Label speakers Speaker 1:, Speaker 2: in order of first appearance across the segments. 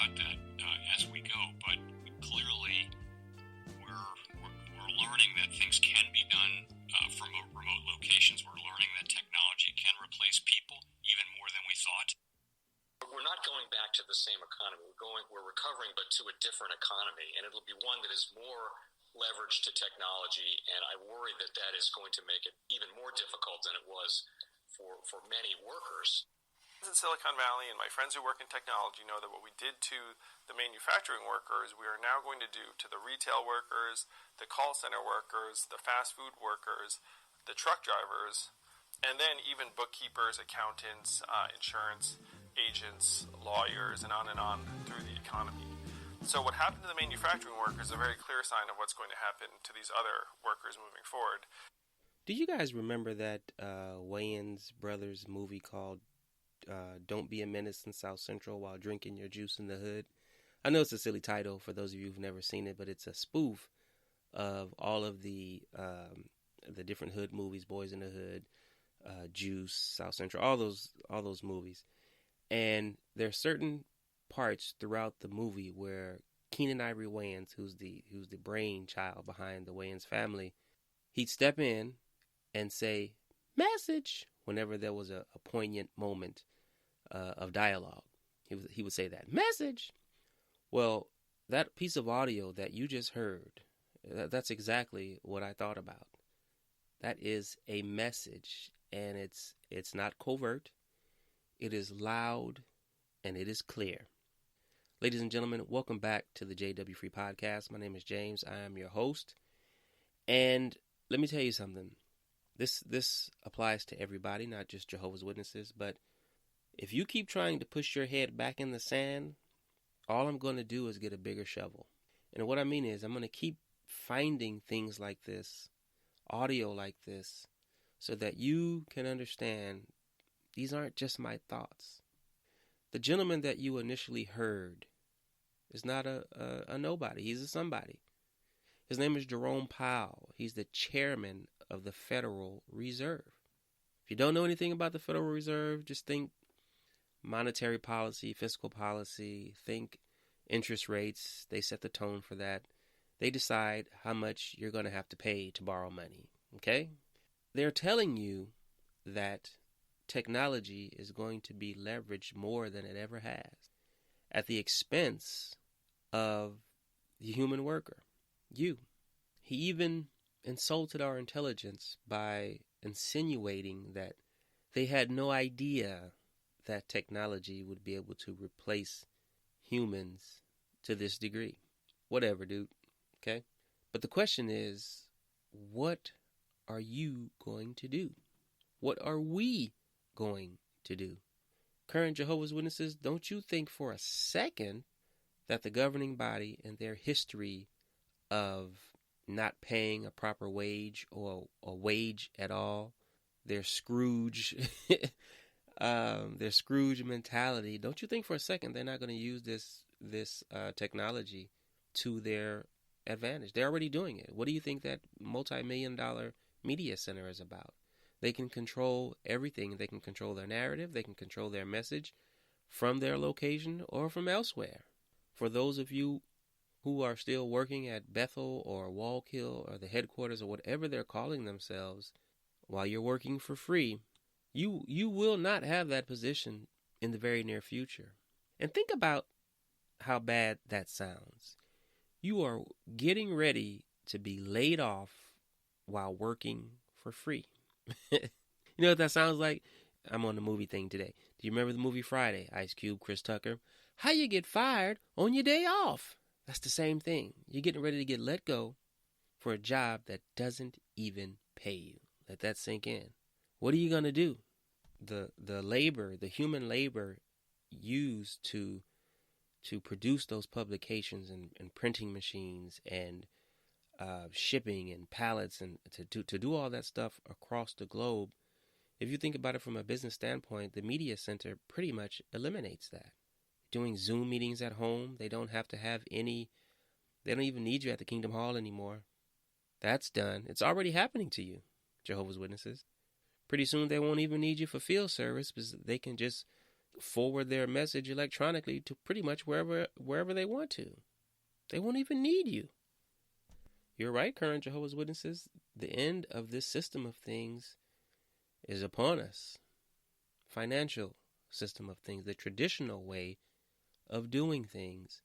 Speaker 1: about that as we go, but clearly we're learning that things can be done from remote locations. We're learning that technology can replace people even more than we thought.
Speaker 2: We're not going back to the same economy. We're recovering, but to a different economy, and it'll be one that is more leveraged to technology. And I worry that that is going to make it even more difficult than it was for many workers.
Speaker 3: In Silicon Valley, and my friends who work in technology know that what we did to the manufacturing workers, we are now going to do to the retail workers, the call center workers, the fast food workers, the truck drivers, and then even bookkeepers, accountants, insurance agents, lawyers, and on through the economy. So what happened to the manufacturing workers is a very clear sign of what's going to happen to these other workers moving forward.
Speaker 4: Do you guys remember that Wayans Brothers movie called Don't Be a Menace in South Central While Drinking Your Juice in the Hood? I know it's a silly title for those of you who've never seen it, but it's a spoof of all of the different hood movies, Boys in the Hood, Juice, South Central, all those movies. And there are certain parts throughout the movie where Keenan Ivory Wayans, who's the brainchild behind the Wayans family, he'd step in and say, "Message," whenever there was a poignant moment of dialogue. He would say that, "Message." Well, that piece of audio that you just heard, that's exactly what I thought about. That is a message, and it's not covert. It is loud, and it is clear. Ladies and gentlemen, welcome back to the JW Free Podcast. My name is James. I am your host. And let me tell you something. This applies to everybody, not just Jehovah's Witnesses. But if you keep trying to push your head back in the sand, all I'm going to do is get a bigger shovel. And what I mean is I'm going to keep finding things like this, audio like this, so that you can understand these aren't just my thoughts. The gentleman that you initially heard is not a nobody. He's a somebody. His name is Jerome Powell. He's the chairman of the Federal Reserve. If you don't know anything about the Federal Reserve, just think monetary policy, fiscal policy, think interest rates. They set the tone for that. They decide how much you're going to have to pay to borrow money. Okay? They're telling you that technology is going to be leveraged more than it ever has at the expense of the human worker, you. He even insulted our intelligence by insinuating that they had no idea that technology would be able to replace humans to this degree. Whatever, dude. Okay? But the question is, what are you going to do? What are we going to do? Current Jehovah's Witnesses, don't you think for a second that the governing body and their history of not paying a proper wage or a wage at all, their Scrooge mentality, don't you think for a second they're not going to use this technology to their advantage? They're already doing it. What do you think that multi-million-dollar media center is about? They can control everything. They can control their narrative. They can control their message from their location or from elsewhere. For those of you who are still working at Bethel or Wallkill or the headquarters or whatever they're calling themselves, while you're working for free, you will not have that position in the very near future. And think about how bad that sounds. You are getting ready to be laid off while working for free. You know what that sounds like? I'm on the movie thing today. Do you remember the movie Friday? Ice Cube, Chris Tucker. How you get fired on your day off? That's the same thing. You're getting ready to get let go for a job that doesn't even pay you. Let that sink in. What are you going to do? The labor, the human labor used to produce those publications and printing machines and shipping and pallets and to do all that stuff across the globe. If you think about it from a business standpoint, the media center pretty much eliminates that. Doing Zoom meetings at home, they don't have to have they don't even need you at the Kingdom Hall anymore. That's done. It's already happening to you, Jehovah's Witnesses. Pretty soon they won't even need you for field service because they can just forward their message electronically to pretty much wherever they want to. They won't even need you. You're right, current Jehovah's Witnesses. The end of this system of things is upon us. Financial system of things, the traditional way of doing things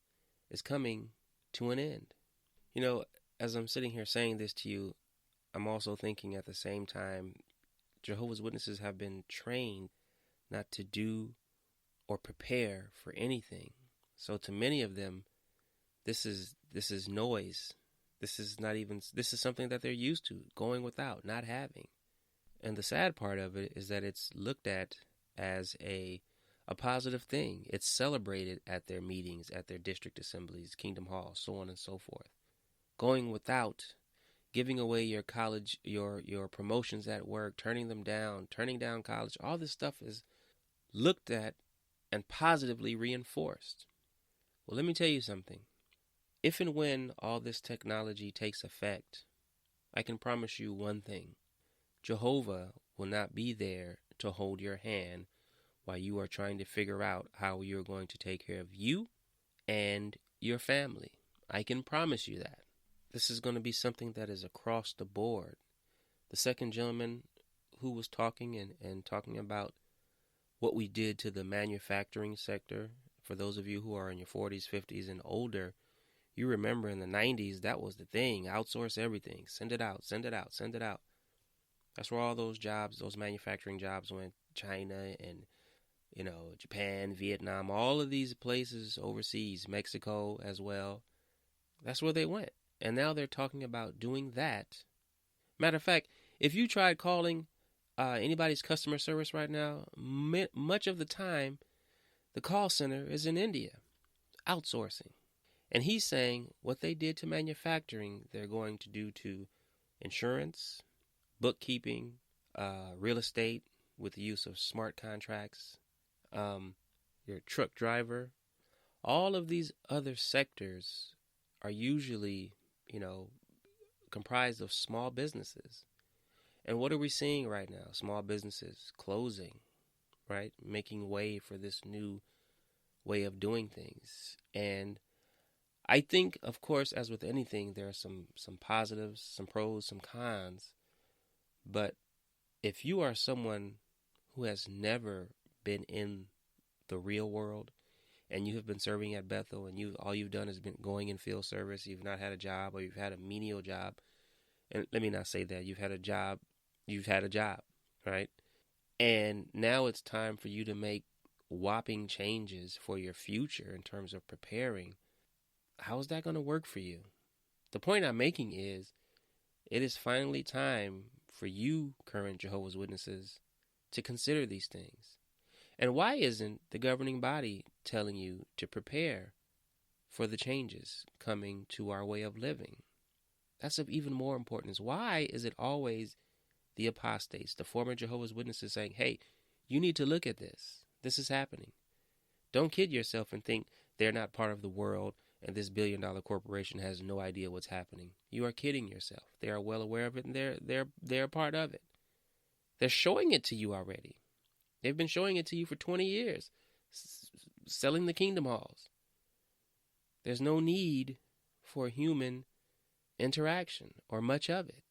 Speaker 4: is coming to an end. You know, as I'm sitting here saying this to you, I'm also thinking at the same time, Jehovah's Witnesses have been trained not to do or prepare for anything. So to many of them, this is noise. This is something that they're used to, going without, not having. And the sad part of it is that it's looked at as a positive thing. It's celebrated at their meetings, at their district assemblies, Kingdom Hall, so on and so forth. Going without, giving away your college, your promotions at work, turning them down, turning down college, all this stuff is looked at and positively reinforced. Well, let me tell you something. If and when all this technology takes effect, I can promise you one thing. Jehovah will not be there to hold your hand while you are trying to figure out how you're going to take care of you and your family. I can promise you that. This is going to be something that is across the board. The second gentleman who was talking and talking about what we did to the manufacturing sector, for those of you who are in your 40s, 50s, and older, you remember in the 90s, that was the thing. Outsource everything. Send it out, send it out, send it out. That's where all those jobs, those manufacturing jobs went. China and, Japan, Vietnam, all of these places overseas, Mexico as well. That's where they went. And now they're talking about doing that. Matter of fact, if you tried calling anybody's customer service right now, much of the time, the call center is in India, outsourcing. And he's saying what they did to manufacturing, they're going to do to insurance, bookkeeping, real estate with the use of smart contracts, your truck driver. All of these other sectors are usually, comprised of small businesses. And what are we seeing right now? Small businesses closing, right? Making way for this new way of doing things. And I think, of course, as with anything, there are some positives, some pros, some cons. But if you are someone who has never been in the real world and you have been serving at Bethel and all you've done has been going in field service, you've not had a job or you've had a menial job, and let me not say that, you've had a job, right? And now it's time for you to make whopping changes for your future in terms of preparing. How is that going to work for you? The point I'm making is it is finally time for you, current Jehovah's Witnesses, to consider these things. And why isn't the governing body telling you to prepare for the changes coming to our way of living? That's of even more importance. Why is it always the apostates, the former Jehovah's Witnesses saying, hey, you need to look at this. This is happening. Don't kid yourself and think they're not part of the world and this billion-dollar corporation has no idea what's happening. You are kidding yourself. They are well aware of it, and they're a part of it. They're showing it to you already. They've been showing it to you for 20 years, selling the Kingdom Halls. There's no need for human interaction or much of it.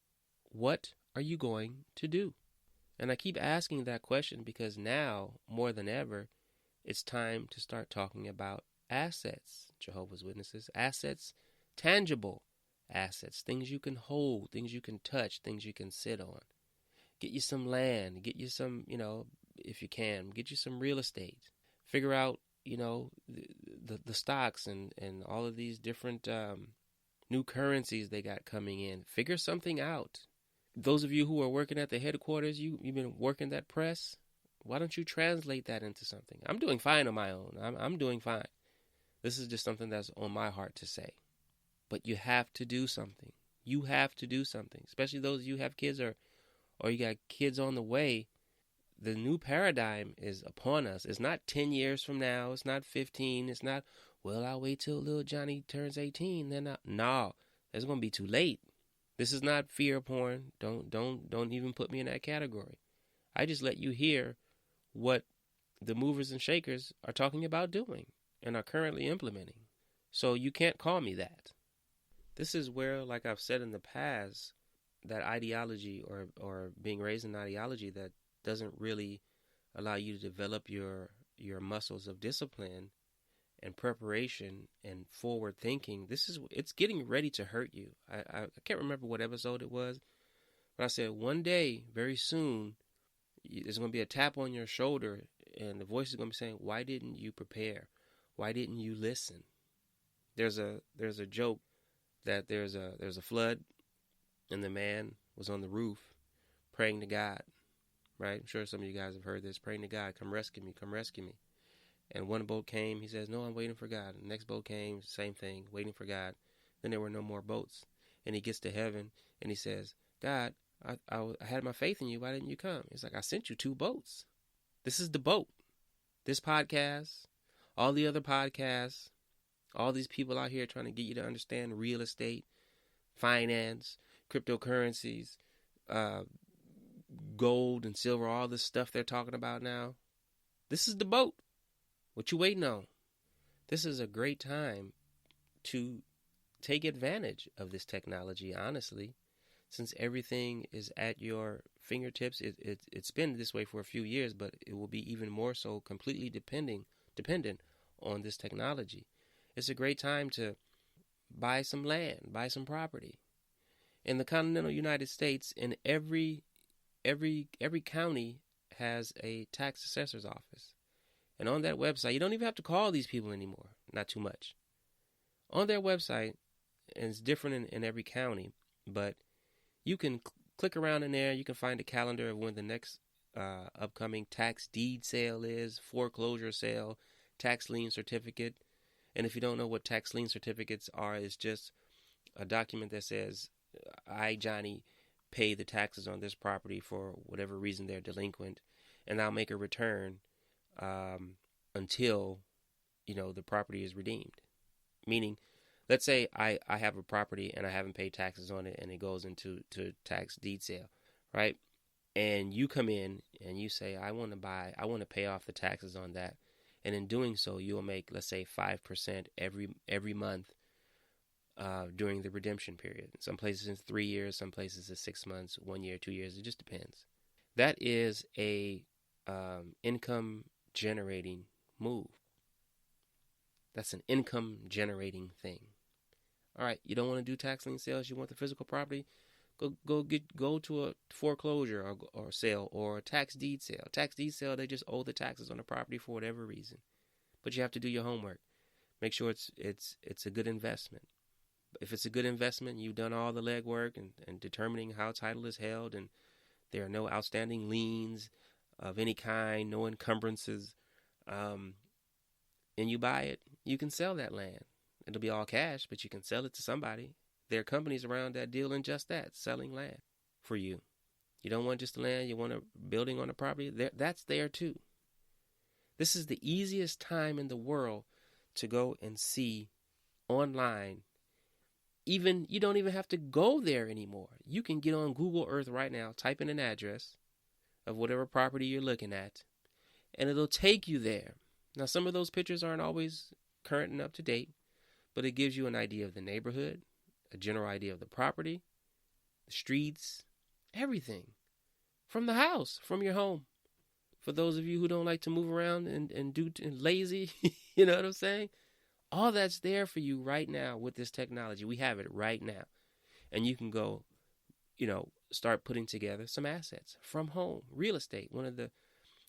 Speaker 4: What are you going to do? And I keep asking that question because now, more than ever, it's time to start talking about assets, Jehovah's Witnesses, assets, tangible assets, things you can hold, things you can touch, things you can sit on. Get you some land, get you some, if you can, get you some real estate. Figure out, the stocks and all of these different new currencies they got coming in. Figure something out. Those of you who are working at the headquarters, you've been working that press. Why don't you translate that into something? I'm doing fine on my own. I'm doing fine. This is just something that's on my heart to say. But you have to do something. You have to do something. Especially those of you who have kids or you got kids on the way. The new paradigm is upon us. It's not 10 years from now. It's not 15. It's not, well, I'll wait till little Johnny turns 18. Then no, it's going to be too late. This is not fear porn. Don't even put me in that category. I just let you hear what the movers and shakers are talking about doing and are currently implementing. So you can't call me that. This is where, like I've said in the past, that ideology or being raised in ideology that doesn't really allow you to develop your muscles of discipline and preparation and forward thinking, it's getting ready to hurt you. I can't remember what episode it was, but I said one day, very soon, there's going to be a tap on your shoulder and the voice is going to be saying, why didn't you prepare? Why didn't you listen? There's a joke that there's a flood and the man was on the roof praying to God, right? I'm sure some of you guys have heard this, praying to God, come rescue me, come rescue me. And one boat came, he says, no, I'm waiting for God. And the next boat came, same thing, waiting for God. Then there were no more boats. And he gets to heaven and he says, God, I had my faith in you. Why didn't you come? He's like, I sent you 2 boats. This is the boat. This podcast, all the other podcasts, all these people out here trying to get you to understand real estate, finance, cryptocurrencies, gold and silver, all this stuff they're talking about now. This is the boat. What you waiting on? This is a great time to take advantage of this technology, honestly, since everything is at your fingertips. It's been this way for a few years, but it will be even more so, completely dependent on this technology. It's a great time to buy some land, buy some property. In the continental United States, in every county has a tax assessor's office. And on that website, you don't even have to call these people anymore, not too much. On their website, and it's different in every county, but you can click around in there, you can find a calendar of when the next upcoming tax deed sale is, foreclosure sale, tax lien certificate. And if you don't know what tax lien certificates are, it's just a document that says, I, Johnny, pay the taxes on this property for whatever reason they're delinquent, and I'll make a return until, the property is redeemed. Meaning, let's say I have a property and I haven't paid taxes on it and it goes into tax deed sale, right? And you come in and you say, I want to pay off the taxes on that. And in doing so, you'll make, let's say, 5% every month during the redemption period. Some places it's 3 years, some places it's 6 months, 1 year, 2 years. It just depends. That is a income generating move. That's an income generating thing. All right, you don't want to do tax lien sales. You want the physical property. Go to a foreclosure or sale or a tax deed sale. Tax deed sale, they just owe the taxes on the property for whatever reason. But you have to do your homework. Make sure it's a good investment. If it's a good investment, you've done all the legwork and determining how title is held, and there are no outstanding liens of any kind, no encumbrances, and you buy it, you can sell that land. It'll be all cash, but you can sell it to somebody. There are companies around that deal in just that, selling land for you. You don't want just the land, you want a building on the property, that's there too. This is the easiest time in the world to go and see online. Even you don't even have to go there anymore. You can get on Google Earth right now, type in an address of whatever property you're looking at, and it'll take you there. Now, some of those pictures aren't always current and up to date, but it gives you an idea of the neighborhood, a general idea of the property, the streets, everything. From the house, from your home. For those of you who don't like to move around and lazy, you know what I'm saying? All that's there for you right now with this technology. We have it right now. And you can go, start putting together some assets from home. Real estate,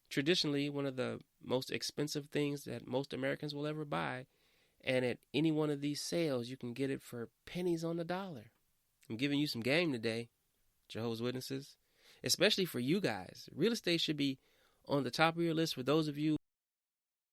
Speaker 4: traditionally one of the most expensive things that most Americans will ever buy. And at any one of these sales, you can get it for pennies on the dollar. I'm giving you some game today, Jehovah's Witnesses, especially for you guys. Real estate should be on the top of your list for those of you